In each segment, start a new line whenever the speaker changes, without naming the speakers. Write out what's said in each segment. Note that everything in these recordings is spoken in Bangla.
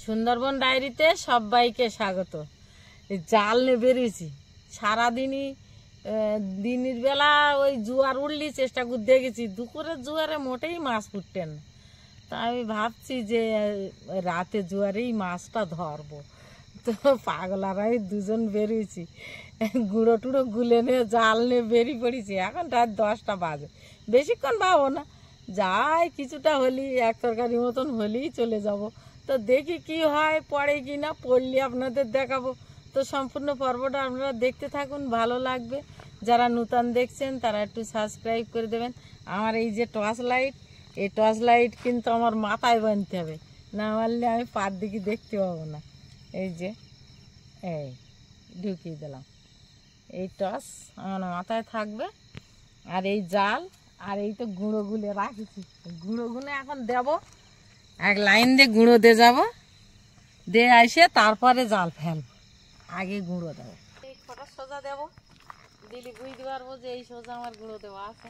সুন্দরবন ডায়েরিতে সবাইকে স্বাগত। জাল নিয়ে বেরিয়েছি সারাদিনই, দিনের বেলা ওই জোয়ার উঠলি চেষ্টা করে দেখেছি, দুপুরের জোয়ারে মোটেই মাছ ফুটতেন না। তা আমি ভাবছি যে রাতে জোয়ারেই মাছটা ধরবো। তো পাগলারাই দুজন বেরিয়েছি, গুঁড়ো টুড়ো গুলে নিয়ে জাল নিয়ে বেরিয়ে পড়েছি। এখন রাত 10টা বাজে, বেশিক্ষণ পাবো না, যাই কিছুটা হলি এক তরকারি মতন হলেই চলে যাব। তো দেখি কি হয়, পড়ে কি না, পড়লে আপনাদের দেখাবো। তো সম্পূর্ণ পর্বটা আপনারা দেখতে থাকুন, ভালো লাগবে। যারা নূতন দেখছেন তারা একটু সাবস্ক্রাইব করে দেবেন। আমার এই যে টর্চ লাইট, এই টর্চ লাইট কিন্তু আমার মাথায় বাঁধতে হবে, না মারলে আমি পার দিকে দেখতে পাবো না। এই যে এই ঢুকিয়ে দিলাম, এই টর্চ আমার মাথায় থাকবে, আর এই জাল, আর এই তো গুঁড়ো গুলে রাখেছি, গুঁড়ো গুলে এখন দেব, এক লাইন দিয়ে গুঁড়ো দিয়ে যাবো, দিয়ে আসে তারপরে জাল ফেলবো, আগে গুঁড়ো দেবো। এই ফটো সোজা দেবো, দিলি বুঝতে পারবো যে এই সোজা আমার গুঁড়ো দেওয়া আছে।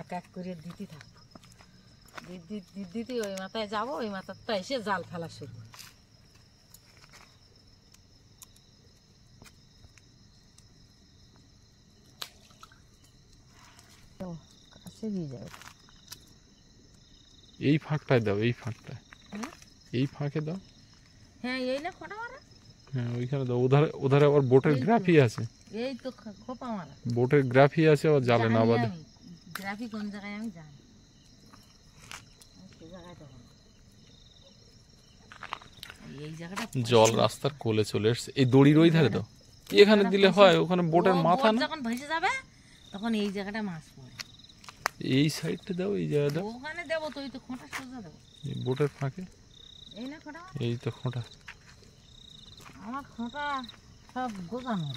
এক এক করে দিতে থাকবো, দিতে ওই মাথায় যাবো, ওই মাথাটা এসে জাল ফেলা শুরু। কাছে দিয়ে যাবে,
এই ফাঁকটায় দাও, এই ফাঁকটায়, এই ফাঁকে দাও।
হ্যাঁ এই না খোঁটা মারা,
হ্যাঁ ওইখানে দাও। ওধারে ওধারে আবার বোটের গ্রাফি আছে,
এই তো খোপা মারা,
বোটের গ্রাফি আছে, আবার জালে না বাঁধে।
গ্রাফি কোন জায়গায় আমি জানি, এই জায়গাটা
জল রাস্তার কোলে চলে এসছে। এই দড়ির ওই ধারে দাও, এখানে দিলে হয়, ওখানে বোটের মাথা না,
যখন ভেসে যাবে তখন এই জায়গাটা মাছ পড়ে।
এই সাইডটা দাও, এই জায়গা দাও,
ওখানে দেবো তো, এই তো খোঁটা সোজা দেবো,
এই বোটের ফাঁকে।
এই না খোঁটা,
এই তো খোঁটা,
আমার খোঁটা সব গোছানো।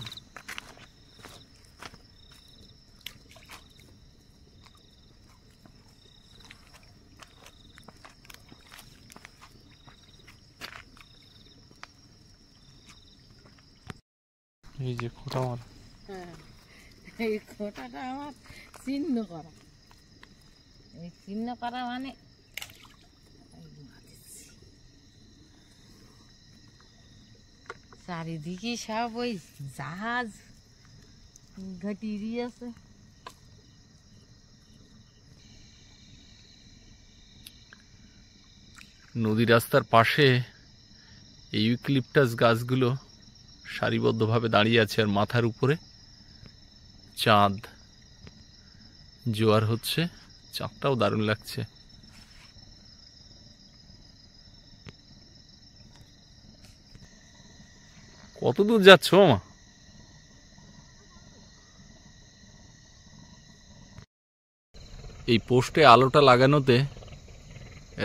এই যে খোঁটা মারা।
হ্যাঁ এই খোঁটাটা আমার চিহ্ন করা, এই চিহ্ন করা মানে চারিদিকে সব ওই জাহাজ ঘাটিয়ে আছে।
নদী রাস্তার পাশে এই ইউক্যালিপটাস গাছগুলো সারিবদ্ধভাবে দাঁড়িয়ে আছে, আর মাথার উপরে চাঁদ। জোয়ার হচ্ছে, চাঁদটাও দারুণ লাগছে। কত দূর যাচ্ছ মা? এই পোস্টে আলোটা লাগানোতে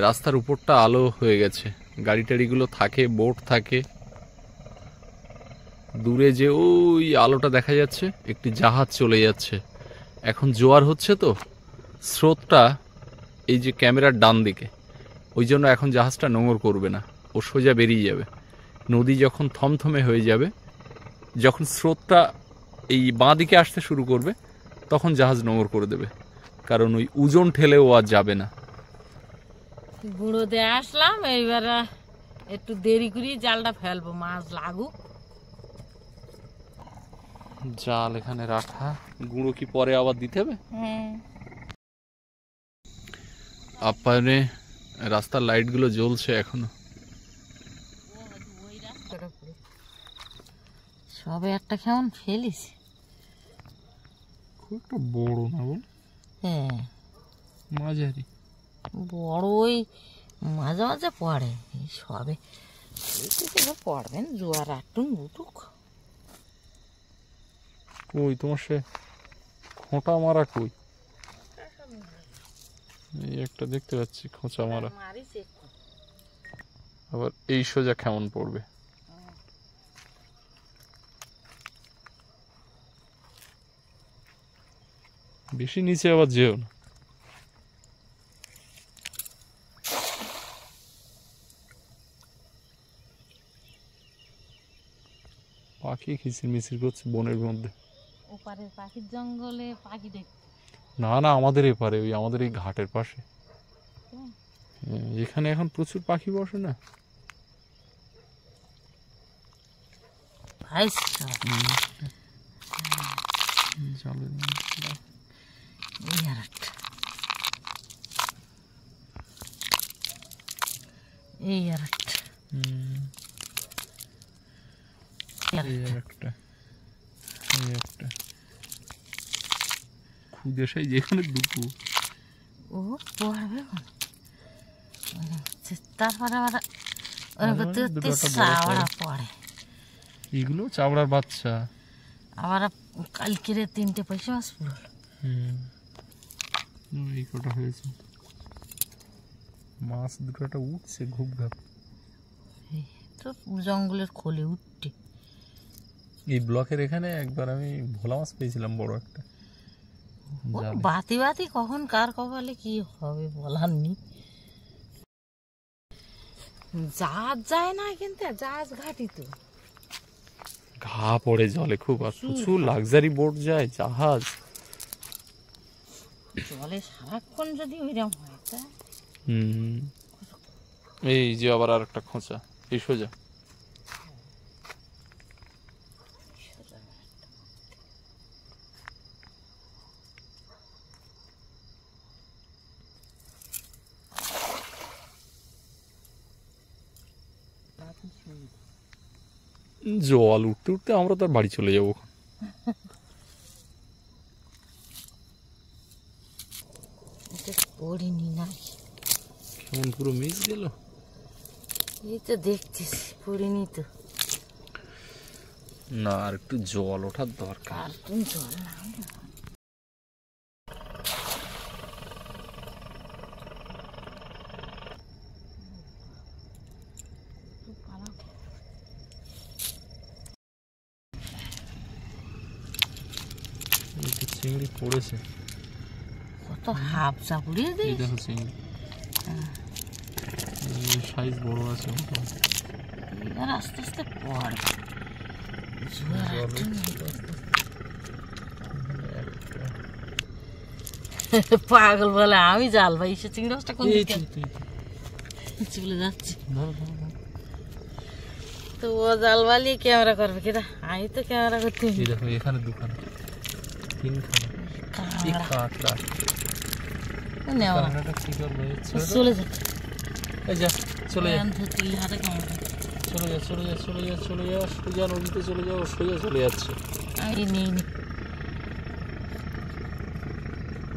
রাস্তার উপরটা আলো হয়ে গেছে, গাড়ি টাড়িগুলো থাকে, বোট থাকে। দূরে যে ওই আলোটা দেখা যাচ্ছে, একটি জাহাজ চলে যাচ্ছে। এখন জোয়ার হচ্ছে তো, স্রোতটা এই যে ক্যামেরার ডান দিকে, ওই জন্য এখন জাহাজটা নোঙর করবে না, ও সোজা বেরিয়ে যাবে। নদী যখন থমথমে হয়ে যাবে, যখন স্রোতটা এই বাঁ দিকে আসতে শুরু করবে, তখন জাহাজ নোঙর করে দেবে, কারণ ওই ওজন ঠেলে ও আর যাবে না।
গুঁড়ো দিয়ে আসলাম, এইবার একটু দেরি করে জালটা ফেলবো, মাছ লাগুক।
জাল এখানে রাখা, গুঁড়ো কি পরে আবার দিতে হবে? আপ্যায়নে রাস্তার লাইটগুলো জ্বলছে এখনো।
সবে একটা কেমন ফেলিস,
খুব একটা বড় না বল,
হ্যাঁ
মাঝারি।
বড় ওই মাঝে মাঝে পড়ে, এই সবে পড়বেন, জোয়ার আটটুন উঠুক।
কই তোমার সে খোঁটা মারা কই? এই একটা দেখতে পাচ্ছি খোঁচা মারা, আবার এই সোজা কেমন পড়বে। বেশি নিচে আবার যেও না। পাখি কিচির মিচির করছে বনের মধ্যে।
ওপারের পাখির জঙ্গলে পাখি দেখতে
না না, আমাদের এপারে, ওই আমাদের এই ঘাটের পাশে। এখানে এখন প্রচুর পাখি বসে না। খুদে সাই যেখানে দুটো
ও পড়বে তারপরে পড়ে।
এগুলো চাবড়ার বাচ্চা।
আবার কালকে 3টে পয়সা মাছ পুরো।
এই কটা হয়েছে মাছ, দুটোটা উঠছে ঘুপ ঘাপ।
তো জঙ্গলের খোলে উঠতে।
এই ব্লকের এখানে একবার আমি ভোলা মাছ পেয়েছিলাম বড় একটা।
বাতি বাতি কখন কার কপালে কি হবে বলার নেই। জাহাজ যায় না কিন্তু, জাহাজ ঘাটি তো
ঘা পড়ে জলে খুব, আর প্রচুর লাক্সারি বোট যায়, জাহাজ
জলে সারাক্ষণ যদি ওইরকম হয় তা।
এই যে আবার আর একটা খোঁচা, এই সোজা। জল উঠতে উঠতে আমরা তার বাড়ি চলে যাবো।
পড়িনি না
কেমন পুরো মিস গেল।
এই তো দেখতেছি পড়িনি তো।
না, আর একটু জল ওঠার দরকার।
জল না
চিংড়ি পড়েছে
কত হাফসা পুড়িয়ে দিই।
দেখো চিংড়ি সাইজ বড় আছে।
এবার আস্তে আস্তে পড়বে। পাগল বলে আমি জাল ভাই, সে চিংড়ি মাছটা কোন চলে যাচ্ছে। তো ও জাল বালিয়ে ক্যামেরা করবে কিনা, আমি তো ক্যামেরা করতে।
দেখো এখানে দুখানা
চলে যাচ্ছে।
চলে যা চলে যা চলে যা চলে যা, সোজা নদীতে চলে যাও, সোজা চলে যাচ্ছে।
আমি নিই নি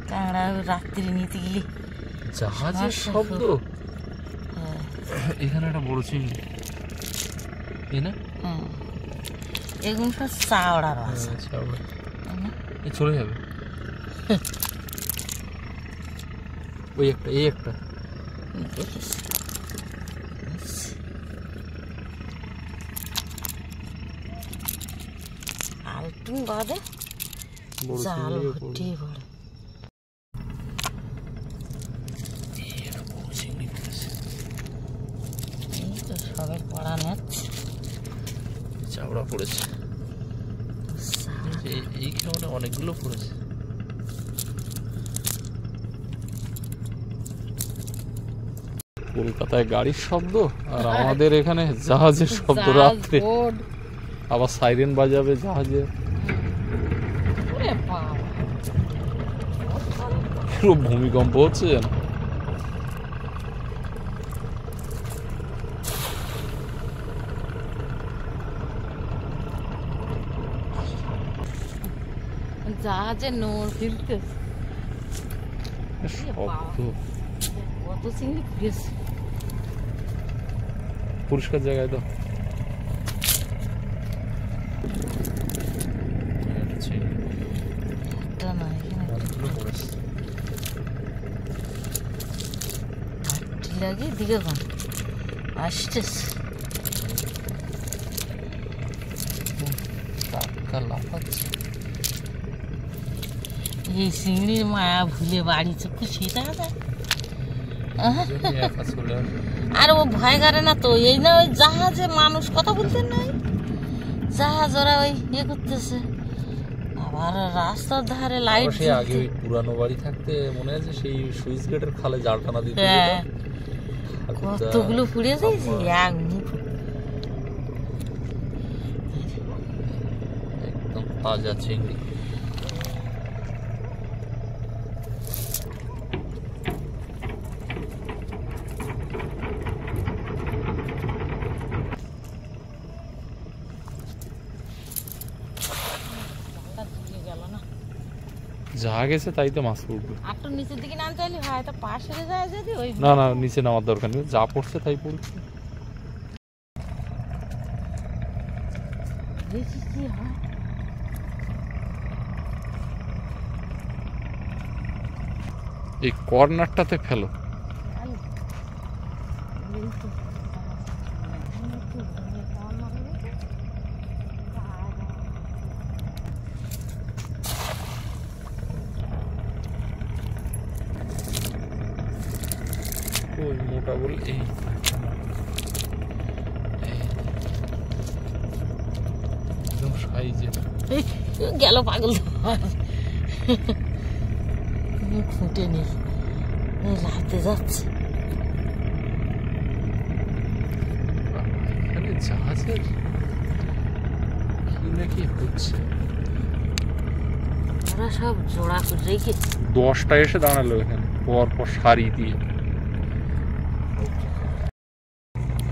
কাঁকড়া রাত্রি নিতে গেলি
জাহাজের শব্দ। এখানে একটা বড় চিংড়ি, না
এগুলো সব চাওড়ার আছে।
চলে যাবে ওই একটা, এই একটা
আলটু বাদে জাল ভর্তি পড়ে। এই তো সবে পড়া নেচ্ছে,
চাওড়া পড়েছে। এইখানে অনেকগুলো পড়েছে। কলকাতায় গাড়ির শব্দ আর আমাদের এখানে জাহাজের শব্দ রাত্রে। আবার সাইরেন বাজাবে জাহাজে, পুরো ভূমিকম্প হচ্ছে যেন।
জাহাজে নোড় ফিরতে কত চিংড়ি ফিরেছে।
পরিষ্কার জায়গায় তো
লাগিয়ে দিকে কোন আসতেছে। এই চিংড়ির মায়া ভুলে বাড়ি চোখে সেটা আর ও ভয় করে না তো। এই না ওই জাহাজে মানুষ কথা বলতে নাই, জাহাজ ওরা ওই ইয়ে করতেছে। আর রাস্তার ধারে লাইট
সেই আগে ওই পুরানো বাড়ি থাকতে মনে আছে সেই সুইচ গেটের খালে জাল টানা দিতে
হ্যাঁ কতগুলো পুড়ে দিয়েছি এক মুঠো
একদম তাজা চিংড়ি। যা গেছে তাই তো মাছ পড়বে।
আর তো নিচের দিকে নামতে চাইলে হয় তো পা সরে যায় যদি ওই
না না নিচে নামার দরকার নেই, যা পড়ছে তাই পড়ছে।
দেখি কি হয়।
এই কর্নারটাতে ফেলো। ওই মোটা বল এই একদম সাইজে
গেল পাগল মুখ ফুটে নি লাফতে যাচ্ছে।
এখানে জাহাজের কি নাকি হচ্ছে।
ওরা সব জোড়া করে রেখে
10টা এসে দাঁড়ালো এখানে পর পর সারি দিয়ে।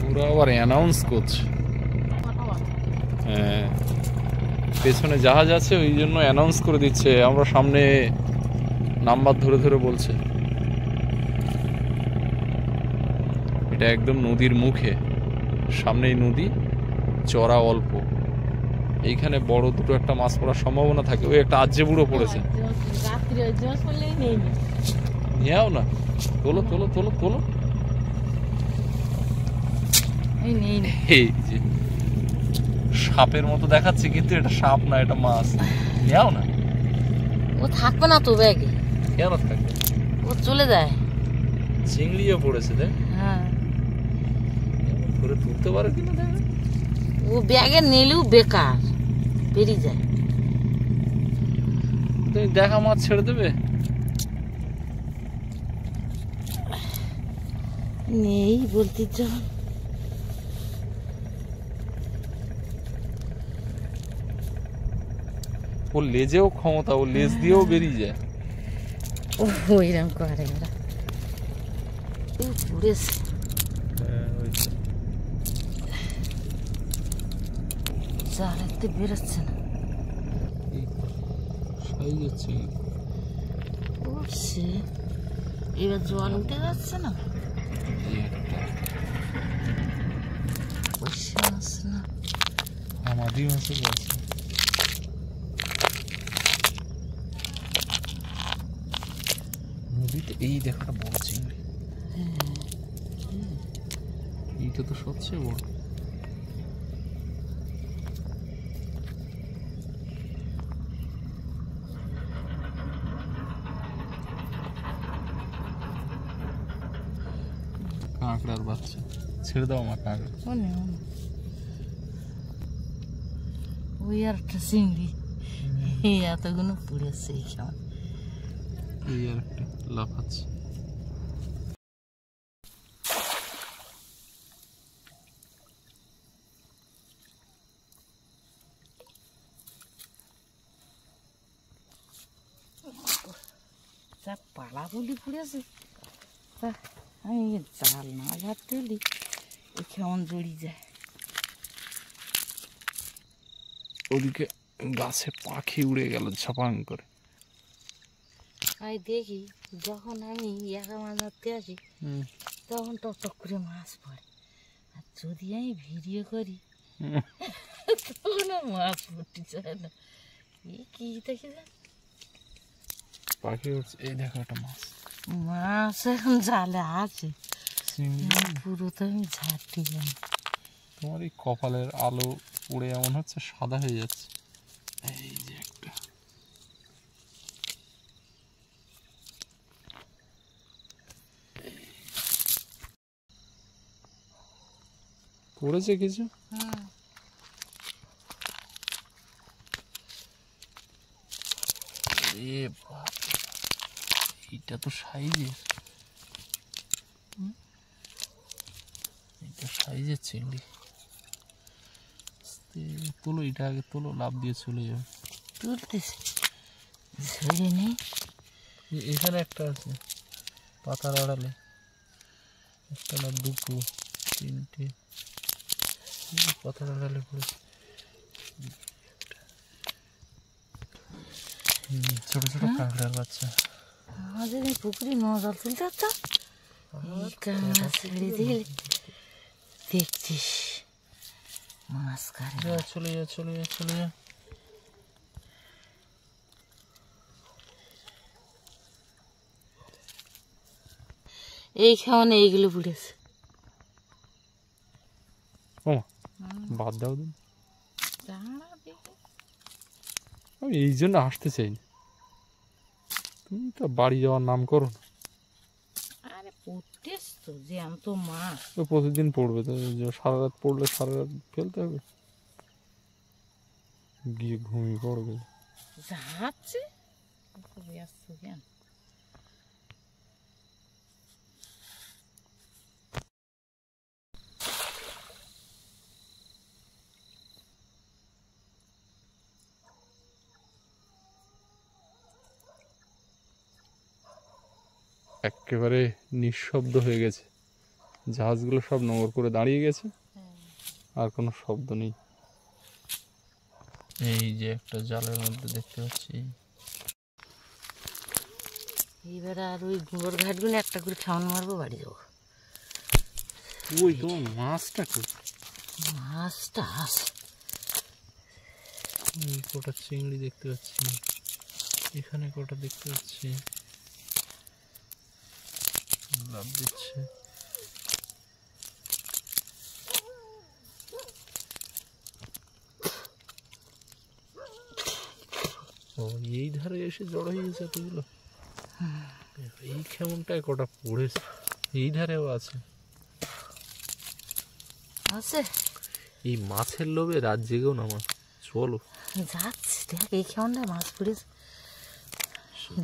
ওরা আবার অ্যানাউন্স করছে। হ্যাঁ পেছনে জাহাজ আছে ওই জন্য অ্যানাউন্স করে দিচ্ছে, আমরা সামনে নাম্বার ধরে ধরে বলছে। এটা একদম নদীর মুখে, সামনেই নদী, চড়া অল্প। এইখানে বড় দুটো একটা মাছ পড়ার সম্ভাবনা থাকে। ওই একটা আজ্জে বুড়ো পড়েছে, নিয়েও না। তোলো তোলো তোলো তোলো। এই যে সাপের মতো দেখাচ্ছে কিন্তু এটা সাপ না, এটা মাছ। নেও না,
ও থাকবে না তো ব্যাগে।
কেন থাকবে,
ও চলে যায়।
চিংড়িও পড়েছে দেখ।
হ্যাঁ
ধরে তুলতে পারে কিনা দেখ।
ও ব্যাগে নিলেও বেকার, বেরিয়ে যায়।
তুমি দেখা মাছ ছেড়ে দেবে।
নেই বলতে যা।
ওর লেজেও ক্ষমতা, ও লেজ দিয়েও বেরিয়ে যায়।
ও ওইরকম করে ওরা। পুড়েছে জালেতে বেরোচ্ছে না। ও সে এবার জল উঠে যাচ্ছে না।
আমাদের মাছে বলছে নদীতে। এই দেখো একটা বড় চিংড়ি, এইটা তো সবচেয়ে বড়। কাঁকড়ার বাচ্চা, ছেড়ে দাও আমার কাঁকড়া।
ওই আর একটা চিংড়ি, এই এতগুলো পুড়েছে এই সময়।
এই আর একটা লাফাচ্ছে।
যা পালা বলি পুড়েছে, তা আমি জাল না ধরতে হলি কেমন জড়িয়ে যায়।
ওদিকে গাছে পাখি উড়ে গেল ঝাপাং করে।
আমি দেখি যখন আমি একা মাছ ধরতে আসি তখন টক করে মাছ পড়ে, আর যদি আমি ভিডিও করি তখন আর মাছ পড়তে চায় না। এই কি দেখি যান
পাখি উঠছে। এই দেখো একটা মাছ,
মাছ এখন জালে আছে পুরো, তো আমি ঝাড়তে জানি।
তোমার এই কপালের আলো পুড়ে এমন হচ্ছে সাদা হয়ে যাচ্ছে। এই যে একটা পড়েছে কিছু। এটা তো সাইজের, এটা সাইজের চিংড়ি। তোলো, এটা আগে তোলো, লাভ দিয়ে চলে যাবে।
তুলতেছি, ধরে নেই।
এখানে একটা আছে পাতার আড়ালে, একটা না দুটো তিনটে পাতার আড়ালে পড়েছে। ছোট ছোট কাঁকড়ার বাচ্চা।
আমাদের এই পুকুরে নজল তুলতে হতো, কাঁকড়া ছেড়ে দিলে দেখছিস মাছ কারে।
চলে যা চলে যা চলে যা।
এই খাওয়ানে এইগুলো পুড়েছে।
ও বাদ দাও দিন, আমি এই জন্য আসতে চাই না। তুমি তো বাড়ি যাওয়ার নাম করো না।
আরে পড়তেছ তো জ্যান্ত মাছ,
তো প্রতিদিন পড়বে, তো সারা রাত পড়লে সারা রাত ফেলতে হবে, গিয়ে ঘুমিয়ে পড়বে।
যাচ্ছে ব্যস্ত কেন?
একেবারে নিঃশব্দ হয়ে গেছে, জাহাজগুলো সব নোঙর করে দাঁড়িয়ে গেছে, আর কোনো শব্দ নেই। এই যে একটা জালের মধ্যে দেখতে পাচ্ছি।
এইবার আর ওই গুঁড়োর ঘাটগুলো একটা করে খাওয়ান মারবো, বাড়ি যাবো।
ওই তোমার মাছটা কই?
মাছটা আছে,
এই কটা চিংড়ি দেখতে পাচ্ছি, এখানে কটা দেখতে পাচ্ছি, লাভ দিচ্ছে। ও এই ধারে এসে জড়ো হয়ে গেছে এতগুলো। এই কেমনটায় কটা পড়েছে, এই ধারেও আছে।
আছে
এই মাছের লোভে রাত জেগেও না মাছ। চলো
যাচ্ছে, দেখ এই কেমনটা মাছ পুড়েছে,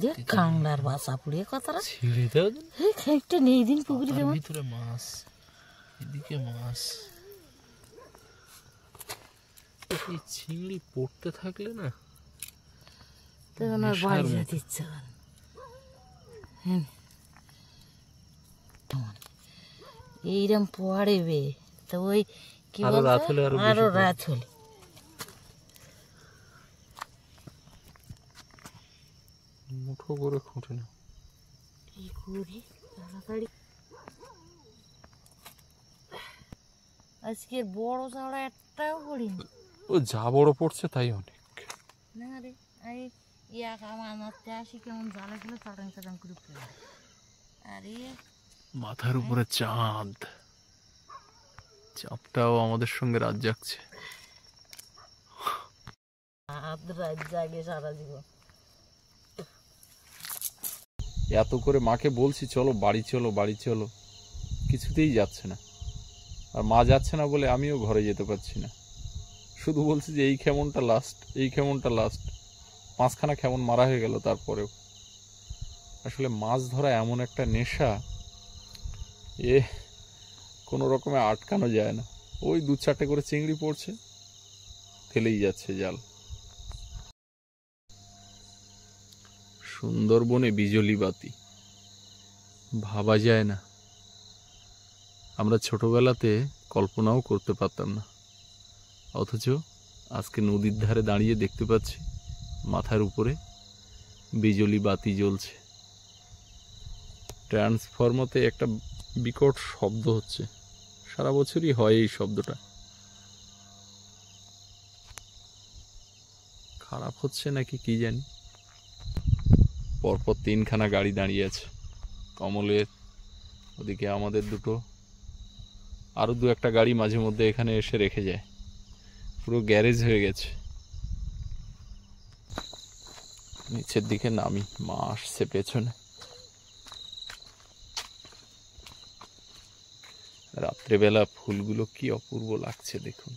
দেখ কাঁকড়ার বাসা পুড়িয়ে কতটা
ছেড়ে দাও।
একটা নেই দিন পুকুরে যেমন
ভিতরে মাছ, এদিকে মাছ। এই চিংড়ি পড়তে থাকলে না
তখন আর বাড়ি যেতে ইচ্ছে করে। এইরকম পড়ে বে, তো ওই কি
আরো রাত হলে আরো বেশি
আরো
পড়ে।
রাত হলে
মুঠো করে খুঁটে না।
কি করি তাড়াতাড়ি। আজকে বড় চাওড়া একটাও পড়িনি।
ও যা বড় পড়ছে তাই অনেক।
না রে, এই ইয়া কামান মারতে আসি কেমন জালে গুলো চাটাং চাটাং করে পড়ে। আরে
মাথার উপরে চাঁদ, চাঁদটাও আমাদের সঙ্গে রাত জাগছে।
হাত রাত জাগে সারা জীবন।
এত করে মাকে বলছি চলো বাড়ি চলো বাড়ি চলো, কিছুতেই যাচ্ছে না। আর মা যাচ্ছে না বলে আমিও ঘরে যেতে পারছি না, শুধু বলছি যে এই খেমনটা লাস্ট, এই খেমনটা লাস্ট। 5খানা খেমন মারা হয়ে গেল তারপরেও। আসলে মাছ ধরা এমন একটা নেশা, এ কোনো রকমে আটকানো যায় না। ওই 2-4টে করে চিংড়ি পড়ছে, ফেলেই যাচ্ছে জাল। সুন্দরবনে বিজলি বাতি ভাবা যায় না, আমরা ছোটবেলাতে কল্পনাও করতে পারতাম না। অথচ আজকে নদীর ধারে দাঁড়িয়ে দেখতে পাচ্ছি মাথার উপরে বিজলি বাতি জ্বলছে। ট্রান্সফরমাতে একটা বিকট শব্দ হচ্ছে, সারা বছরই হয় এই শব্দটা। খারাপ হচ্ছে নাকি কি জানি। পরপর 3খানা গাড়ি দাঁড়িয়ে আছে, কমলের, ওদিকে আমাদের দুটো, আরো 2-1টা গাড়ি মাঝে মধ্যে এখানে এসে রেখে যায়। পুরো গ্যারেজ হয়ে গেছে। নিচের দিকে নামি, মা আসছে পেছনে। রাত্রেবেলা ফুলগুলো কি অপূর্ব লাগছে দেখুন।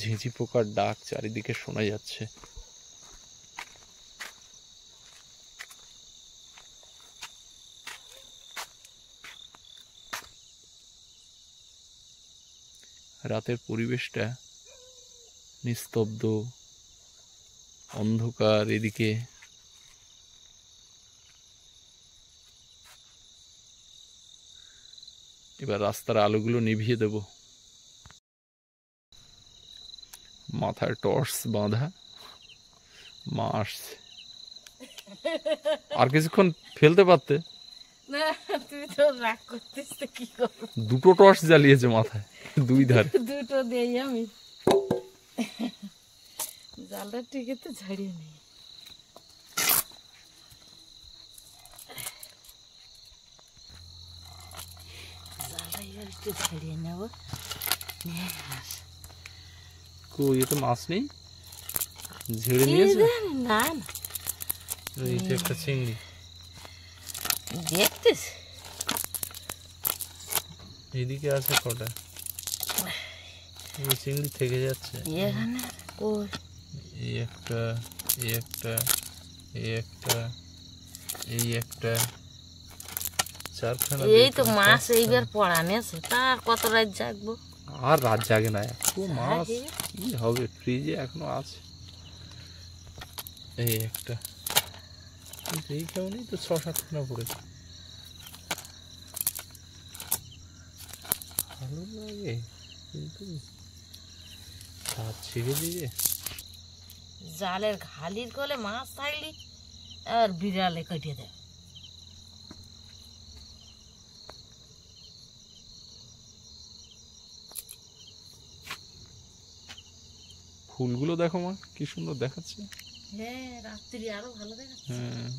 ঝিঁঝি পোকার ডাক চারিদিকে শোনা যাচ্ছে। রাতের পরিবেশটা নিস্তব্ধ, অন্ধকার। এদিকে এবার রাস্তার আলোগুলো নিভিয়ে দেব। মাথায় টর্চ বাঁধা, মা আসছে। আর কিছুক্ষণ ফেলতে পারতে।
না তুই তো রাগ করতিস তো কি করবো।
দুটো টর্চ জ্বালিয়েছে মাথায়, দুই ধারে।
দুটো দেই আমি, জালটা ঠিক তো ঝাড়িয়ে নেই। জালটা এবার একটু ঝাড়িয়ে নেব।
কই এতে মাছ নেই? ঝেড়ে নিয়েছে?
না না,
এইটা একটা চিংড়ি
দেখতেছ?
এদিকে আছে কটা? এই চিংড়ি থেকে যাচ্ছে।
এখানে কই?
এই একটা, এই একটা, এই একটা, এই একটা, চারখানা।
এই তো মাছ এইবার পড়ানে আছে, তার কত রাত জাগবো?
আর রাত জাগে না, এত মাছ কি হবে? ফ্রিজে এখনো আছে। এই একটা, এই কেমনই তো 6-7খানা পড়েছে। ভালো লাগে কিন্তু হাত ছিঁড়ে দিয়ে।
জালের ঘালির গলে মাছ থাকলি আর বিড়ালে কেটে দেয়।
ফুলগুলো দেখো মা, কি সুন্দর দেখাচ্ছে।
হ্যাঁ, রাত্রি আরো ভালো দেখাচ্ছে।
হ্যাঁ,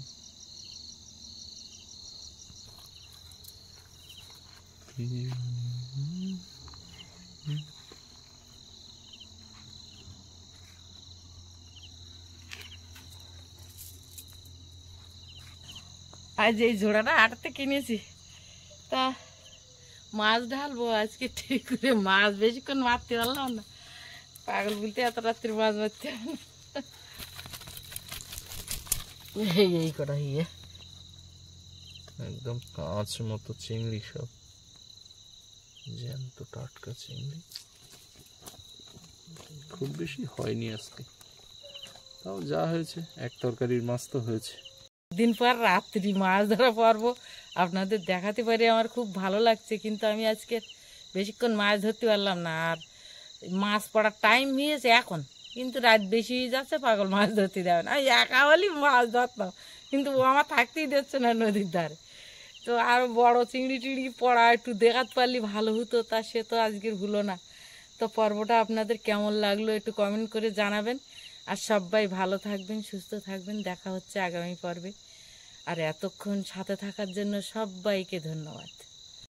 আজ এই জোড়াটা হাটতে কিনেছি, তা মাছ ঢালবো আজকে ঠিক করে। মাছ বেশিক্ষণ মারতে পারলাম না, পাগল বলতে এত রাত্রি মাছ মারতে হবে না। এই কটা ইয়ে
একদম কাঁচ মতো চিংড়ি, সব জ্যান্ত টাটকা চিংড়ি। খুব বেশি হয়নি আজকে, তাও যা হয়েছে এক তরকারির মাছ তো হয়েছে।
দিন পর রাত্রি মাছ ধরা পর্ব আপনাদের দেখাতে পারি, আমার খুব ভালো লাগছে। কিন্তু আমি আজকে বেশিক্ষণ মাছ ধরতে পারলাম না, আর মাছ পড়ার টাইম হয়েছে এখন, কিন্তু রাত বেশি হয়ে যাচ্ছে, পাগল মাছ ধরতে দেবে না। আমি একা হলেই মাছ ধরতাম, কিন্তু ও আমার থাকতেই দিচ্ছে না নদীর ধারে। তো আরও বড় চিংড়ি টিংড়ি পড়া একটু দেখাতে পারলে ভালো হতো, তা সে তো আজকের হলো না। তো পর্বটা আপনাদের কেমন লাগলো একটু কমেন্ট করে জানাবেন। আর সবাই ভালো থাকবেন, সুস্থ থাকবেন। দেখা হচ্ছে আগামী পর্বে। আর এতক্ষণ সাথে থাকার জন্য সবাইকে ধন্যবাদ।